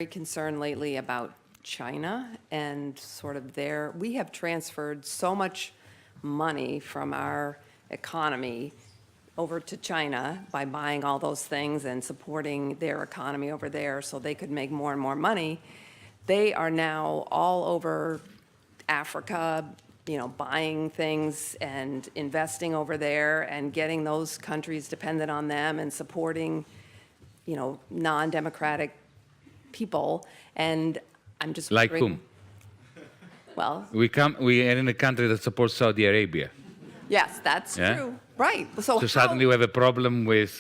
Very concerned lately about China and sort of we have transferred so much money from our economy over to China by buying all those things and supporting their economy over there so they could make more and more money. They are now all over Africa, buying things and investing over there and getting those countries dependent on them and supporting, non-democratic people. And I'm just like wondering, whom? Well, We are in a country that supports Saudi Arabia. yes, that's true. Right. So Suddenly we have a problem with,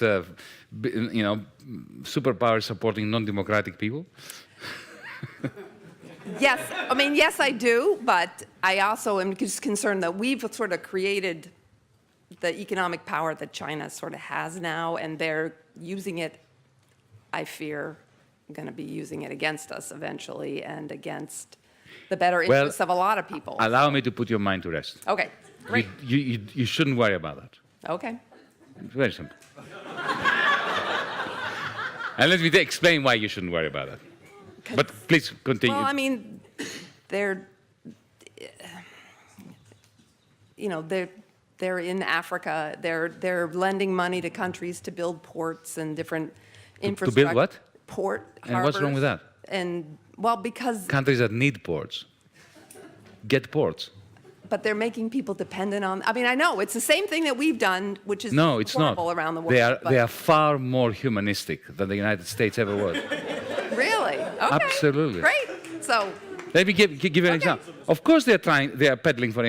superpowers supporting non-democratic people. Yes, yes, I do, but I also am just concerned that we've sort of created the economic power that China sort of has now, and they're using it, I fear, going to be using it against us eventually and against the better interests of a lot of people. Allow me to put your mind to rest. Okay, great. You shouldn't worry about that. Okay. It's very simple. And let me explain why you shouldn't worry about that. But please continue. Well, they're in Africa. They're lending money to countries to build ports and different infrastructure. To build what? Port, And harbors. what's wrong with that? And, well, because... Countries that need ports get ports. But they're making people dependent on... I know, it's the same thing that we've done, which is No, it's horrible not. around the world. They are far more humanistic than the United States ever was. Really? Okay. Absolutely. Great. So... Let me give you an example. Of course they are peddling for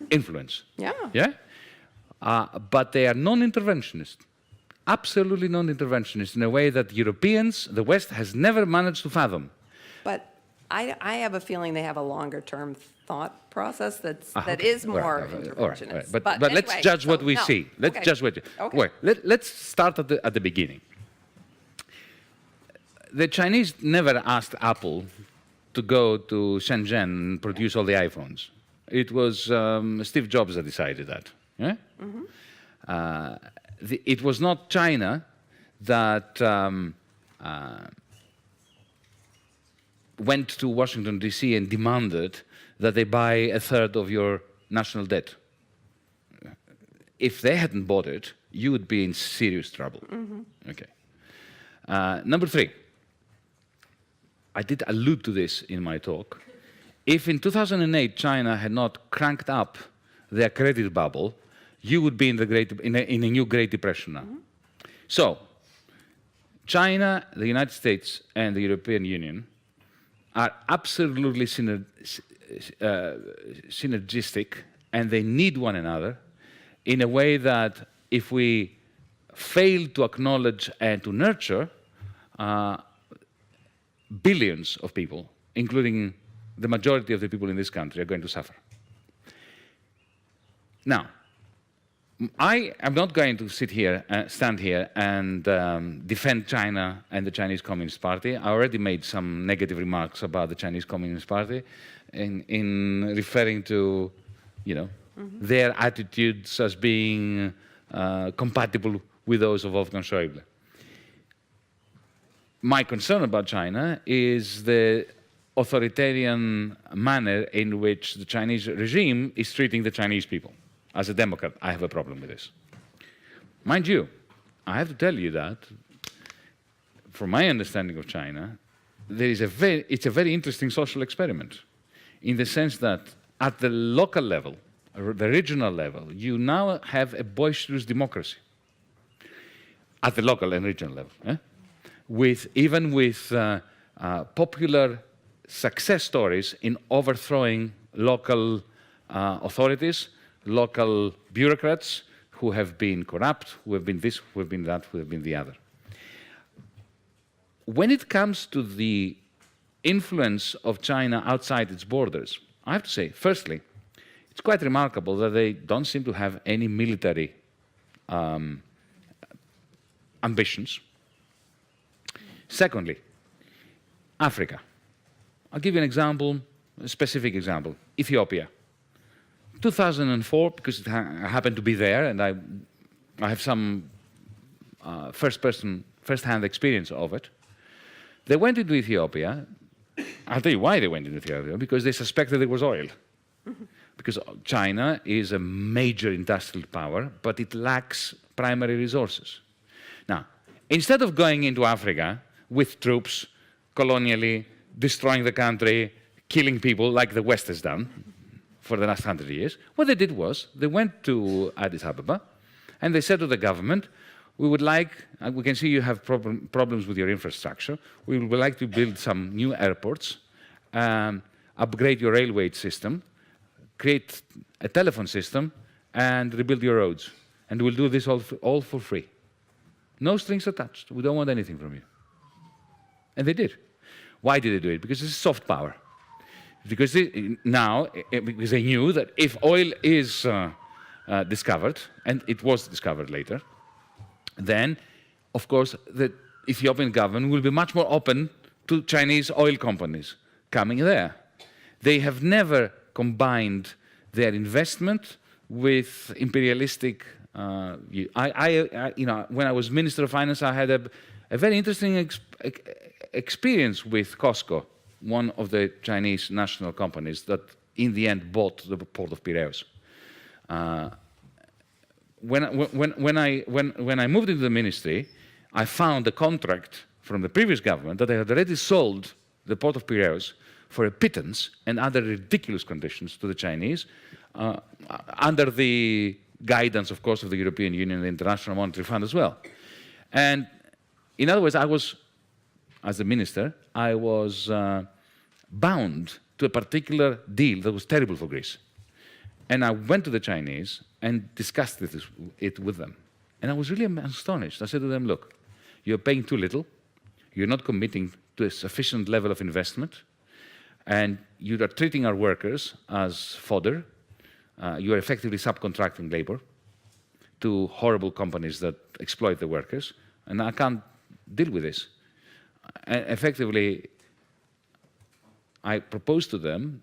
influence. Yeah. Yeah? But they are non-interventionist. Absolutely non-interventionist in a way that Europeans, the West, has never managed to fathom. But I have a feeling they have a longer-term thought process that is more interventionist. All right. But anyway, let's judge what we see. Let's judge what. Okay. Well, let's start at the beginning. The Chinese never asked Apple to go to Shenzhen and produce all the iPhones. It was Steve Jobs that decided that. Yeah? Mm-hmm. It was not China that went to Washington, D.C. and demanded that they buy a third of your national debt. If they hadn't bought it, you would be in serious trouble. Mm-hmm. Okay. Number 3. I did allude to this in my talk. If in 2008 China had not cranked up their credit bubble, you would be in a new Great Depression now. Mm-hmm. So, China, the United States, and the European Union are absolutely synergistic, and they need one another in a way that if we fail to acknowledge and to nurture, billions of people, including the majority of the people in this country, are going to suffer. Now, I am not going to stand here and defend China and the Chinese Communist Party. I already made some negative remarks about the Chinese Communist Party in referring to, their attitudes as being compatible with those of Wolfgang Schäuble. My concern about China is the authoritarian manner in which the Chinese regime is treating the Chinese people. As a Democrat, I have a problem with this. Mind you, I have to tell you that, from my understanding of China, it's a very interesting social experiment, in the sense that at the local level, or the regional level, you now have a boisterous democracy. At the local and regional level. Even with popular success stories in overthrowing local authorities, local bureaucrats who have been corrupt, who have been this, who have been that, who have been the other. When it comes to the influence of China outside its borders, I have to say, firstly, it's quite remarkable that they don't seem to have any military ambitions. Secondly, Africa. I'll give you an example, a specific example. Ethiopia. 2004, because I happened to be there, and I have some first-hand experience of it. They went into Ethiopia. I'll tell you why they went into Ethiopia, because they suspected there was oil. Because China is a major industrial power, but it lacks primary resources. Now, instead of going into Africa with troops, colonially, destroying the country, killing people like the West has done for the last 100 years, what they did was they went to Addis Ababa and they said to the government, we would like, we can see you have problems with your infrastructure, we would like to build some new airports, upgrade your railway system, create a telephone system, and rebuild your roads. And we'll do this all for free. No strings attached. We don't want anything from you. And they did. Why did they do it? Because it's soft power. Because because they knew that if oil is discovered, and it was discovered later, then, of course, the Ethiopian government will be much more open to Chinese oil companies coming there. They have never combined their investment with imperialistic view. When I was Minister of Finance, I had a very interesting experience with COSCO, one of the Chinese national companies that in the end bought the port of Piraeus. When I moved into the ministry, I found a contract from the previous government that they had already sold the port of Piraeus for a pittance and other ridiculous conditions to the Chinese, under the guidance, of course, of the European Union and the International Monetary Fund as well. And in other words, as a minister, I was bound to a particular deal that was terrible for Greece. And I went to the Chinese and discussed it with them. And I was really astonished. I said to them, look, you're paying too little, you're not committing to a sufficient level of investment, and you are treating our workers as fodder. You are effectively subcontracting labor to horrible companies that exploit the workers, and I can't deal with this. And effectively, I proposed to them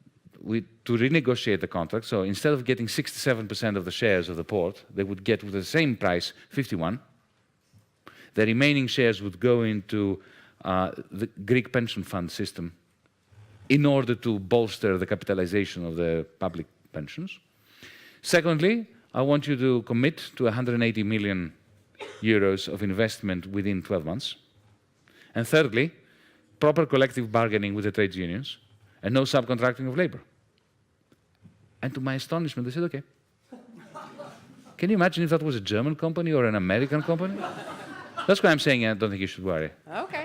to renegotiate the contract. So instead of getting 67% of the shares of the port, they would get, with the same price, 51. The remaining shares would go into the Greek pension fund system in order to bolster the capitalization of the public pensions. Secondly, I want you to commit to 180 million euros of investment within 12 months. And thirdly, proper collective bargaining with the trade unions and no subcontracting of labor. And to my astonishment, they said, okay. Can you imagine if that was a German company or an American company? That's why I'm saying I don't think you should worry. Okay.